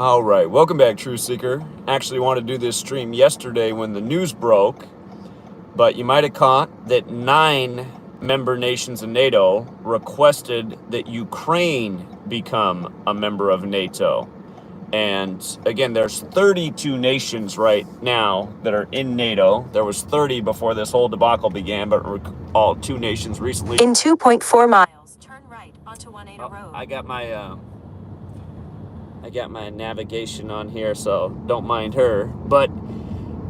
All right, welcome back, Truth Seeker. Actually wanted to do this stream yesterday when the news broke, but you might have caught that 9 member nations of NATO requested that Ukraine become a member of NATO. And again, there's 32 nations right now that are in NATO. There was 30 before this whole debacle began, but all 2 nations recently. In 2.4 miles, turn right onto 18 Road. I got my navigation on here, so don't mind her. But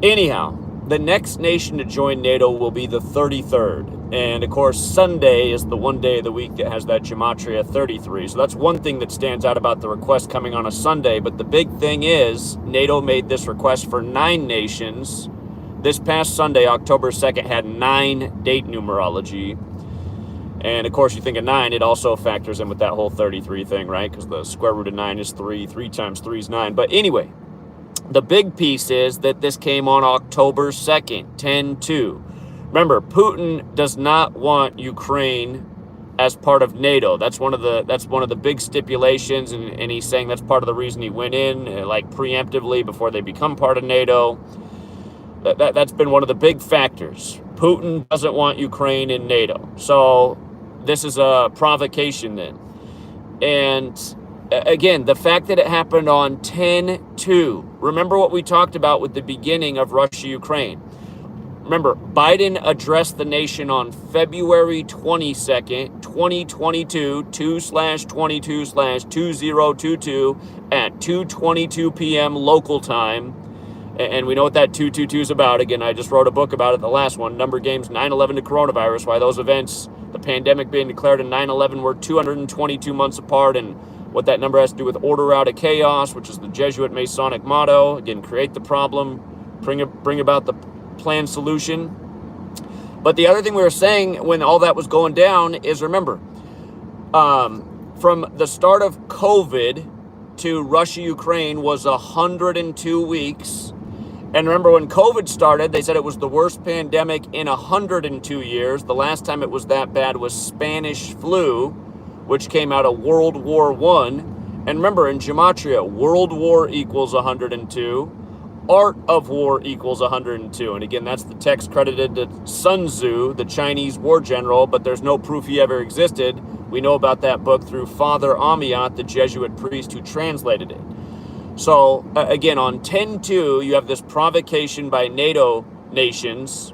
anyhow, the next nation to join NATO will be the 33rd. And of course, Sunday is the one day of the week that has that Gematria 33. So that's one thing that stands out about the request coming on a Sunday. But the big thing is NATO made this request for 9 nations. This past Sunday, October 2nd, had 9 date numerology. And of course, you think of 9, it also factors in with that whole 33 thing, right? Because the square root of 9 is 3. 3 times 3 is 9. But anyway, the big piece is that this came on October 2nd, 10-2. Remember, Putin does not want Ukraine as part of NATO. That's one of the big stipulations, and he's saying that's part of the reason he went in, like preemptively before they become part of NATO. That's been one of the big factors. Putin doesn't want Ukraine in NATO. So this is a provocation then. And again, the fact that it happened on 10-2. Remember what we talked about with the beginning of Russia-Ukraine. Remember, Biden addressed the nation on February 22nd, 2022, 2/22/2022 at 2:22 p.m. local time. And we know what that 222 is about. Again, I just wrote a book about it, the last one, Number Games 9/11 to Coronavirus, why those events, the pandemic being declared and 9/11 were 222 months apart, and what that number has to do with order out of chaos, which is the Jesuit Masonic motto. Again, create the problem, bring about the planned solution. But the other thing we were saying when all that was going down is, remember, from the start of COVID to Russia-Ukraine was 102 weeks. And remember, when COVID started, they said it was the worst pandemic in 102 years. The last time it was that bad was Spanish flu, which came out of World War I. And remember, in Gematria, World War equals 102. Art of War equals 102. And again, that's the text credited to Sun Tzu, the Chinese war general, but there's no proof he ever existed. We know about that book through Father Amiot, the Jesuit priest who translated it. So again, on 10-2, you have this provocation by NATO nations.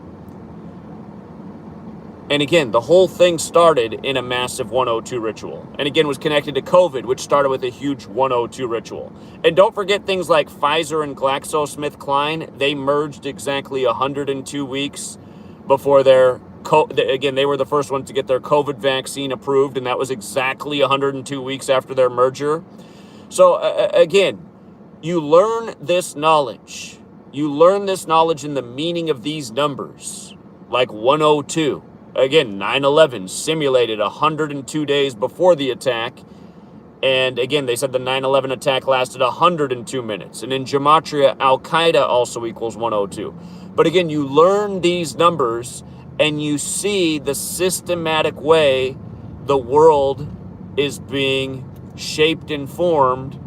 And again, the whole thing started in a massive 102 ritual. And again, was connected to COVID, which started with a huge 102 ritual. And don't forget things like Pfizer and GlaxoSmithKline. They merged exactly 102 weeks before again, they were the first ones to get their COVID vaccine approved, and that was exactly 102 weeks after their merger. So again, you learn this knowledge. You learn this knowledge in the meaning of these numbers, like 102. Again, 9/11 simulated 102 days before the attack. And again, they said the 9/11 attack lasted 102 minutes. And in Gematria, Al-Qaeda also equals 102. But again, you learn these numbers and you see the systematic way the world is being shaped and formed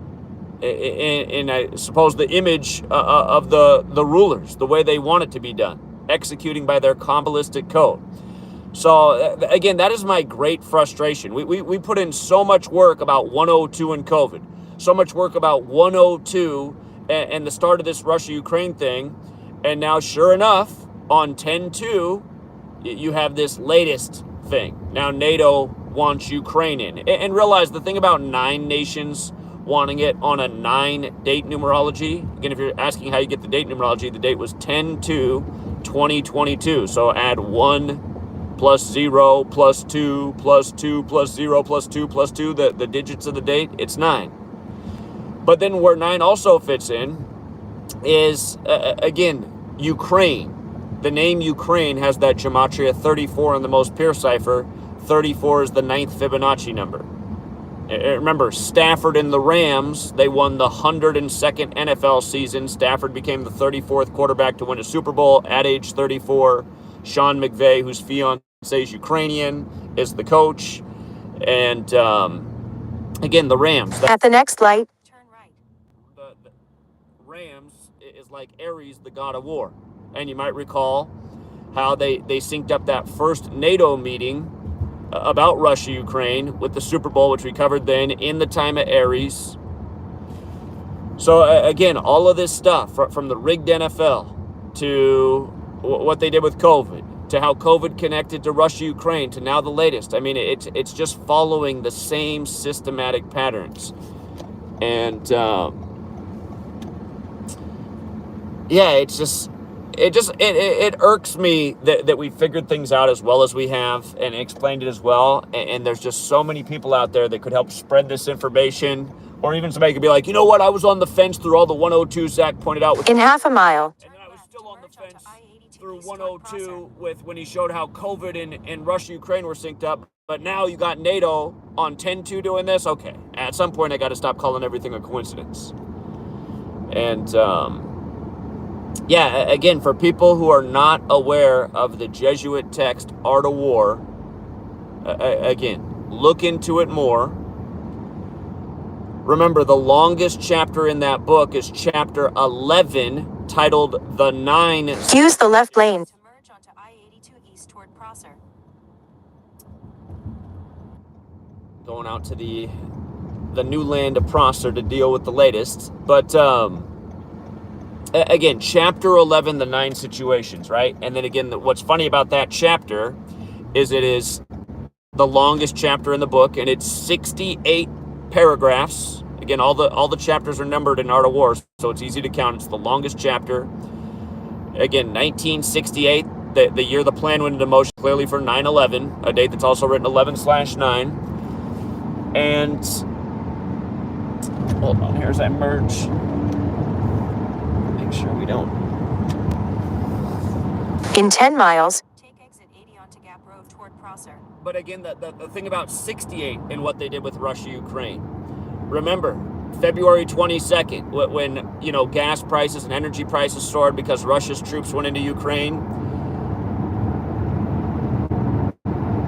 in I suppose, the image of the rulers, the way they want it to be done, executing by their Kabbalistic code. So again, that is my great frustration. We put in so much work about 102 and COVID, so much work about 102 and the start of this Russia-Ukraine thing. And now, sure enough, on 10-2, you have this latest thing. Now NATO wants Ukraine in. And realize the thing about 9 nations wanting it on a 9 date numerology. Again, if you're asking how you get the date numerology, the date was 10-2-2022. So add 1 plus 0 plus 2 plus 2 plus 0 plus 2 plus 2, the digits of the date, it's 9. But then where 9 also fits in is, again, Ukraine. The name Ukraine has that Gematria 34 in the most pure cipher. 34 is the 9th Fibonacci number. Remember, Stafford and the Rams, they won the 102nd NFL season. Stafford became the 34th quarterback to win a Super Bowl at age 34. Sean McVay, whose fiancé is Ukrainian, is the coach. And again, the Rams. At the next light, turn right. is like Ares, the god of war. And you might recall how they synced up that first NATO meeting about Russia, Ukraine with the Super Bowl, which we covered then in the time of Ares. So again, all of this stuff from the rigged NFL to what they did with COVID, to how COVID connected to Russia, Ukraine, to now the latest. I mean, it's just following the same systematic patterns. And yeah, it irks me that we figured things out as well as we have and explained it as well. And there's just so many people out there that could help spread this information. Or even somebody could be like, you know what, I was on the fence through all the 102 Zach pointed out. In half a mile. And then I was still on the fence through 102 with when he showed how COVID and Russia, Ukraine were synced up. But now you got NATO on 10-2 doing this. Okay, at some point I got to stop calling everything a coincidence. And yeah, again, for people who are not aware of the Jesuit text, Art of War, again, look into it more. Remember, the longest chapter in that book is chapter 11, titled The Nine. Use the left lane. To merge onto I-82 east toward Prosser. Going out to the new land of Prosser to deal with the latest. But again, chapter 11, the 9 situations, right? And then again, what's funny about that chapter is it is the longest chapter in the book, and it's 68 paragraphs. Again, all the chapters are numbered in Art of War, so it's easy to count. It's the longest chapter. Again, 1968, the year the plan went into motion, clearly for 9/11, a date that's also written 11/9. And hold on, here's that merge. Make sure we don't. In 10 miles, take exit 80 onto Gap Road toward Prosser. But again, the thing about 68 and what they did with Russia, Ukraine. Remember, February 22nd, when, you know, gas prices and energy prices soared because Russia's troops went into Ukraine.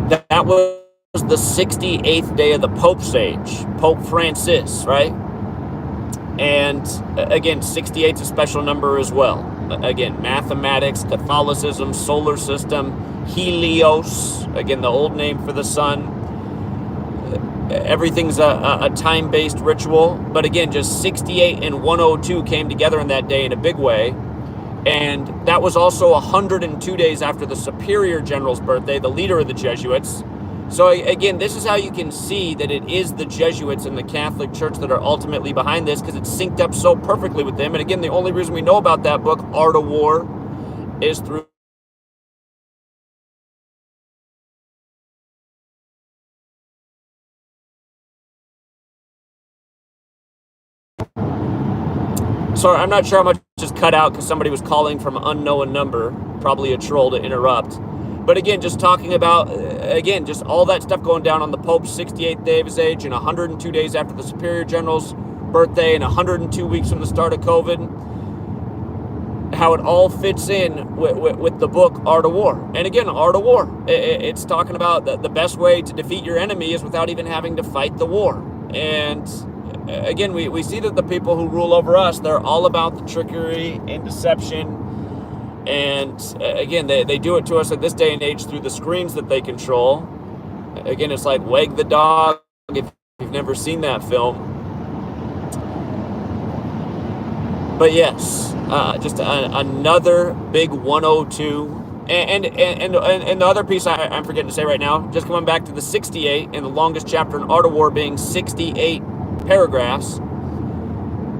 That was the 68th day of the Pope's age, Pope Francis, right? And again, 68 is a special number as well. Again, mathematics, Catholicism, solar system, Helios, again, the old name for the sun. Everything's a time-based ritual. But again, just 68 and 102 came together in that day in a big way. And that was also 102 days after the Superior General's birthday, the leader of the Jesuits. So again, this is how you can see that it is the Jesuits and the Catholic Church that are ultimately behind this, because it's synced up so perfectly with them. And again, the only reason we know about that book, Art of War, is through sorry, I'm not sure how much just cut out because somebody was calling from an unknown number, probably a troll to interrupt. But again, just talking about, again, just all that stuff going down on the Pope's 68th day of his age and 102 days after the Superior General's birthday and 102 weeks from the start of COVID, how it all fits in with the book Art of War. And again, Art of War, it's talking about the best way to defeat your enemy is without even having to fight the war. And again, we see that the people who rule over us, they're all about the trickery and deception. And again, they do it to us at this day and age through the screens that they control. Again, it's like Wag the Dog, if you've never seen that film. But yes, just another big 102. And the other piece I'm forgetting to say right now, just coming back to the 68 and the longest chapter in Art of War being 68 paragraphs.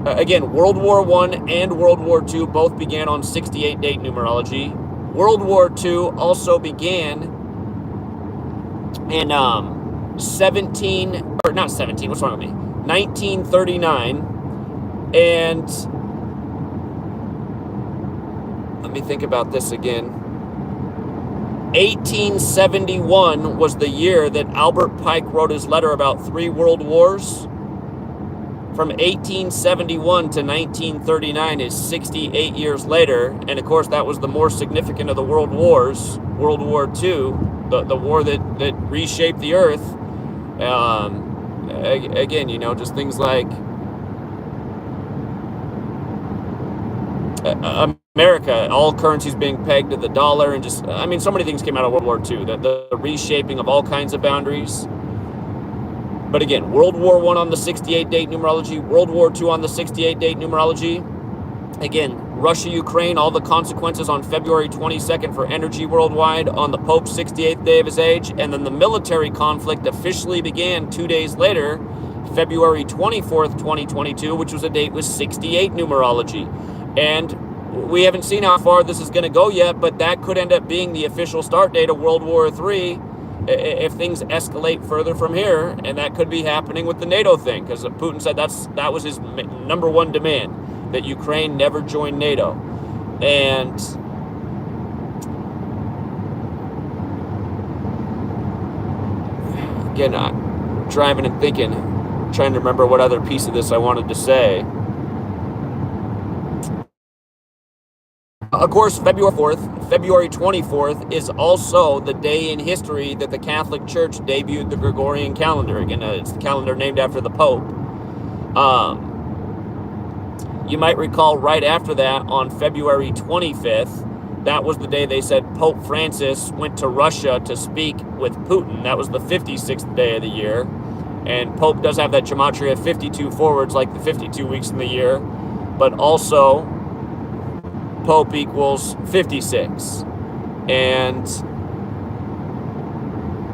Again, World War I and World War II both began on 68 date numerology. World War II also began in 1939. And let me think about this again. 1871 was the year that Albert Pike wrote his letter about 3 world wars. From 1871 to 1939 is 68 years later. And of course, that was the more significant of the world wars. World War II, the war that reshaped the earth. Again, you know, just things like America, all currencies being pegged to the dollar, and just, I mean, so many things came out of World War II, the reshaping of all kinds of boundaries. But again, World War I on the 68 date numerology, World War II on the 68 date numerology. Again, Russia, Ukraine, all the consequences on February 22nd for energy worldwide on the Pope's 68th day of his age. And then the military conflict officially began 2 days later, February 24th, 2022, which was a date with 68 numerology. And we haven't seen how far this is going to go yet, but that could end up being the official start date of World War III if things escalate further from here. And that could be happening with the NATO thing, because Putin said that was his number one demand, that Ukraine never join NATO. And again, I'm driving and thinking, trying to remember what other piece of this I wanted to say. Of course, February 4th, February 24th is also the day in history that the Catholic Church debuted the Gregorian calendar. Again, it's the calendar named after the Pope. You might recall right after that, on February 25th, that was the day they said Pope Francis went to Russia to speak with Putin. That was the 56th day of the year. And Pope does have that gematria 52 forwards, like the 52 weeks in the year. But also, Pope equals 56. And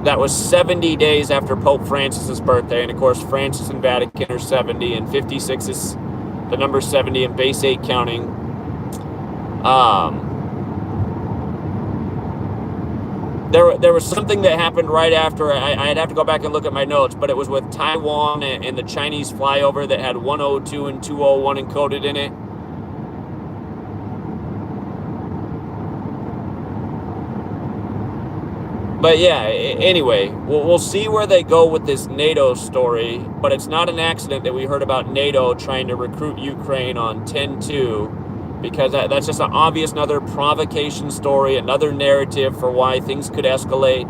that was 70 days after Pope Francis's birthday. And of course, Francis and Vatican are 70, and 56 is the number 70 in base 8 counting. There was something that happened right after. I'd have to go back and look at my notes, but it was with Taiwan and the Chinese flyover that had 102 and 201 encoded in it. But yeah, anyway, we'll see where they go with this NATO story, but it's not an accident that we heard about NATO trying to recruit Ukraine on 10/2, because that's just an obvious another provocation story, another narrative for why things could escalate,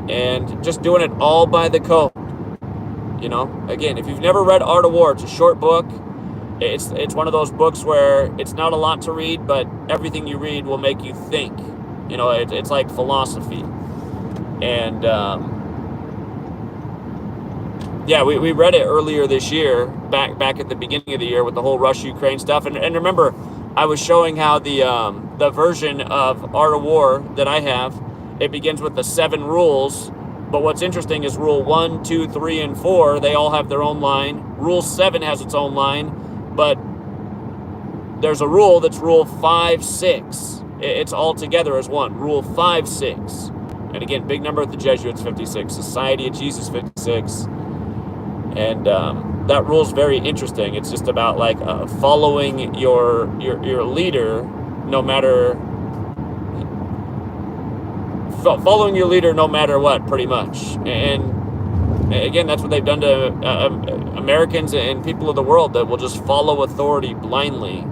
and just doing it all by the code. You know, again, if you've never read Art of War, it's a short book. It's one of those books where it's not a lot to read, but everything you read will make you think. You know, it's like philosophy. And yeah, we read it earlier this year, back at the beginning of the year with the whole Russia-Ukraine stuff. And remember, I was showing how the version of Art of War that I have, it begins with the 7 rules. But what's interesting is rule 1, 2, 3, and 4, they all have their own line. Rule 7 has its own line, but there's a rule that's rule 5, 6. It's all together as one. Rule 5, 6. And again, big number at the Jesuits, 56. Society of Jesus, 56. And that rule is very interesting. It's just about like following your leader, no matter following your leader, no matter what, pretty much. And again, that's what they've done to Americans and people of the world, that will just follow authority blindly,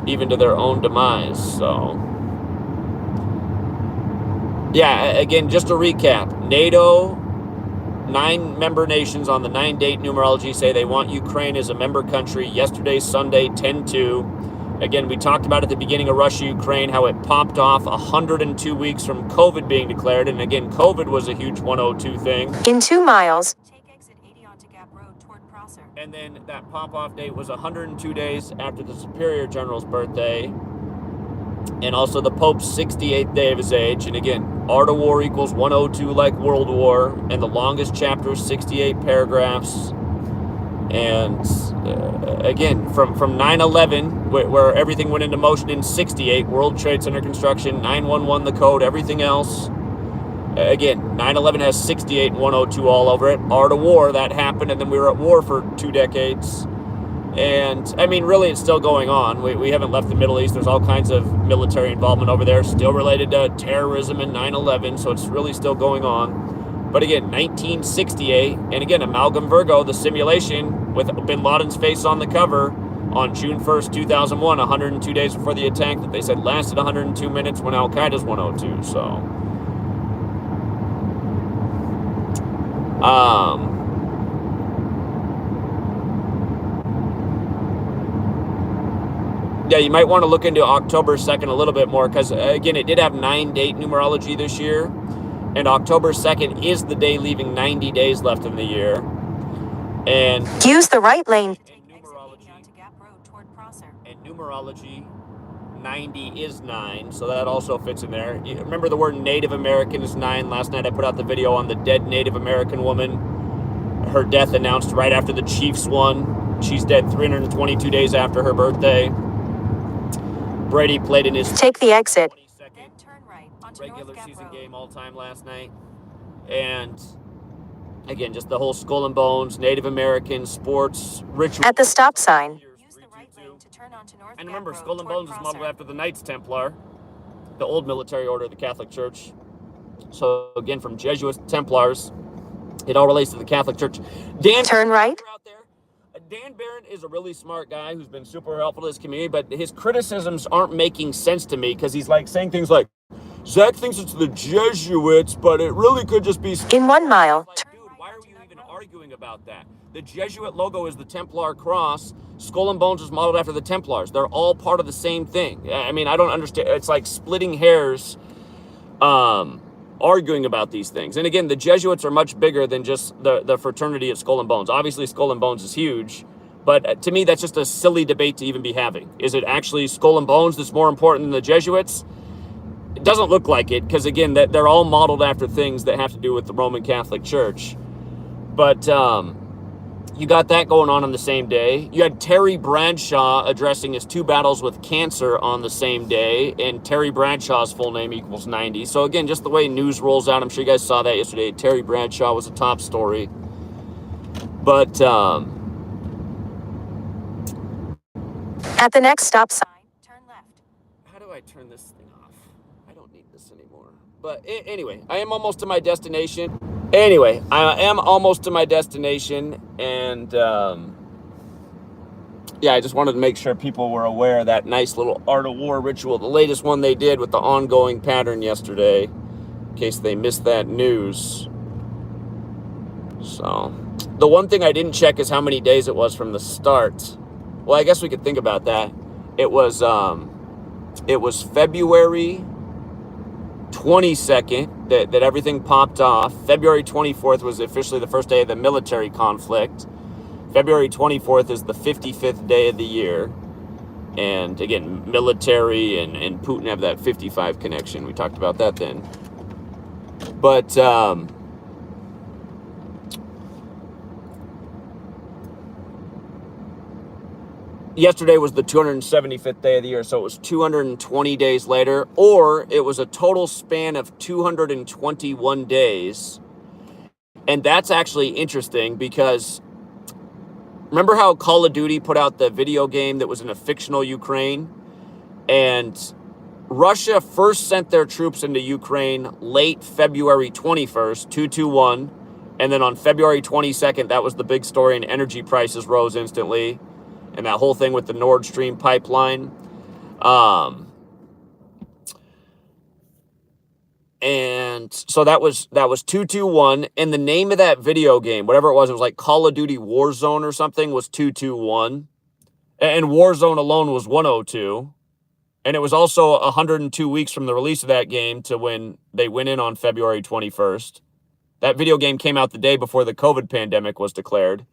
even to their own demise. So yeah, again, just to recap, NATO, 9 member nations on the 9-date numerology say they want Ukraine as a member country. Yesterday, Sunday, 10/2. Again, we talked about at the beginning of Russia-Ukraine how it popped off 102 weeks from COVID being declared. And again, COVID was a huge 102 thing. In 2 miles, take exit 80 onto Gap Road toward Prosser. And then that pop-off date was 102 days after the Superior General's birthday. And also the Pope's 68th day of his age. And again, Art of War equals 102 like World War. And the longest chapter is 68 paragraphs. And again, from 9/11, where everything went into motion in 68, World Trade Center construction, 9/11 the code, everything else. Again, 9/11 has 68 and 102 all over it. Art of War, that happened, and then we were at war for 2 decades. And I mean, really, it's still going on. We haven't left the Middle East. There's all kinds of military involvement over there, still related to terrorism and 9/11. So it's really still going on. But again, 1968, and again, Amalgam Virgo, the simulation with Bin Laden's face on the cover on June 1st, 2001, 102 days before the attack that they said lasted 102 minutes when Al-Qaeda's 102. So, Yeah, you might want to look into October 2nd a little bit more because, again, it did have 9-date numerology this year. And October 2nd is the day leaving 90 days left in the year. And use the right lane. And numerology, 90 is 9, so that also fits in there. You remember the word Native American is 9. Last night I put out the video on the dead Native American woman. Her death announced right after the Chiefs won. She's dead 322 days after her birthday. Brady played in his Take the exit. 22nd regular season game all time last night. And again, just the whole skull and bones, Native American sports, ritual. At the stop sign. And remember, skull and bones is modeled after the Knights Templar, the old military order of the Catholic Church. So again, from Jesuits to Templars, it all relates to the Catholic Church. Turn right. Out there, Dan Barron is a really smart guy who's been super helpful to this community, but his criticisms aren't making sense to me because he's like saying things like, Zach thinks it's the Jesuits, but it really could just be... In 1 mile. Like, dude, why are you even arguing about that? The Jesuit logo is the Templar cross. Skull and Bones is modeled after the Templars. They're all part of the same thing. I mean, I don't understand. It's like splitting hairs, arguing about these things. And again, the Jesuits are much bigger than just the fraternity of Skull and Bones. Obviously, Skull and Bones is huge, but to me, that's just a silly debate to even be having. Is it actually Skull and Bones that's more important than the Jesuits? It doesn't look like it, because again, they're all modeled after things that have to do with the Roman Catholic Church. But you got that going on the same day. You had Terry Bradshaw addressing his 2 battles with cancer on the same day, and Terry Bradshaw's full name equals 90. So again, just the way news rolls out, I'm sure you guys saw that yesterday. Terry Bradshaw was a top story. But at the next stop sign, turn left. How do I turn this thing off? I don't need this anymore. But anyway, I am almost to my destination. And yeah, I just wanted to make sure people were aware of that nice little Art of War ritual, the latest one they did with the ongoing pattern yesterday, in case they missed that news. So, the one thing I didn't check is how many days it was from the start. Well, I guess we could think about that. It was February 22nd that everything popped off. February 24th was officially the first day of the military conflict. February 24th is the 55th day of the year. And again, military and Putin have that 55 connection. We talked about that then. But yesterday was the 275th day of the year, so it was 220 days later, or it was a total span of 221 days. And that's actually interesting because remember how Call of Duty put out the video game that was in a fictional Ukraine? And Russia first sent their troops into Ukraine late February 21st, 221. And then on February 22nd, that was the big story, and energy prices rose instantly. And that whole thing with the Nord Stream pipeline. And so that was 221. And the name of that video game, whatever it was like Call of Duty Warzone or something, was 221. And Warzone alone was 102. And it was also 102 weeks from the release of that game to when they went in on February 21st. That video game came out the day before the COVID pandemic was declared.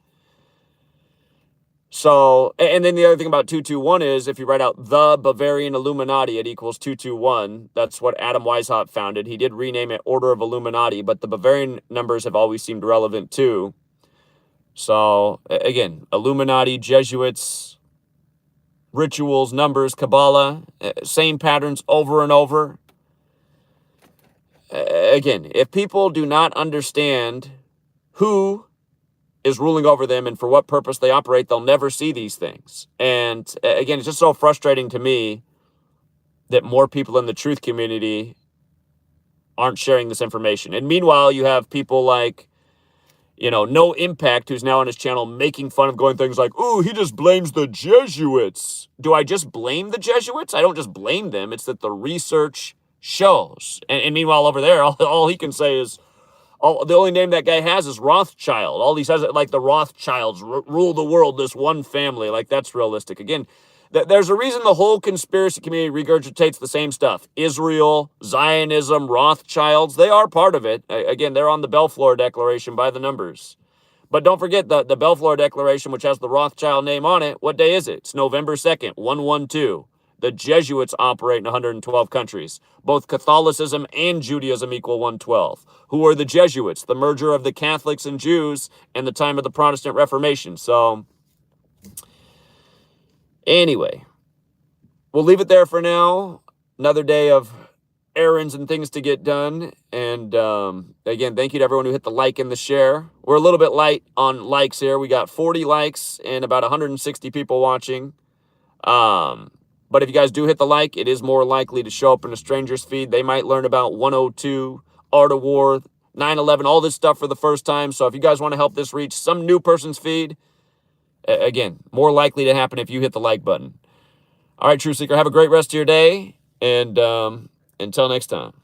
So, and then the other thing about 221 is if you write out the Bavarian Illuminati, it equals 221. That's what Adam Weishaupt founded. He did rename it Order of Illuminati, but the Bavarian numbers have always seemed relevant too. So, again, Illuminati, Jesuits, rituals, numbers, Kabbalah, same patterns over and over. Again, if people do not understand who is ruling over them and for what purpose they operate, they'll never see these things. And again, it's just so frustrating to me that more people in the truth community aren't sharing this information. And meanwhile, you have people like, No Impact, who's now on his channel making fun of going things like, "Ooh, he just blames the Jesuits." Do I just blame the Jesuits? I don't just blame them. It's that the research shows. And meanwhile, over there, all he can say is, the only name that guy has is Rothschild. All he says, like the Rothschilds rule the world, this one family. Like, that's realistic. Again, There's a reason the whole conspiracy community regurgitates the same stuff. Israel, Zionism, Rothschilds, they are part of it. Again, they're on the Balfour Declaration by the numbers. But don't forget the Balfour Declaration, which has the Rothschild name on it. What day is it? It's November 2nd, 112. The Jesuits operate in 112 countries. Both Catholicism and Judaism equal 112. Who are the Jesuits? The merger of the Catholics and Jews in the time of the Protestant Reformation. So, anyway, we'll leave it there for now. Another day of errands and things to get done. And again, thank you to everyone who hit the like and the share. We're a little bit light on likes here. We got 40 likes and about 160 people watching. But if you guys do hit the like, it is more likely to show up in a stranger's feed. They might learn about 102, Art of War, 9/11, all this stuff for the first time. So if you guys want to help this reach some new person's feed, again, more likely to happen if you hit the like button. All right, Truth Seeker, have a great rest of your day. And until next time.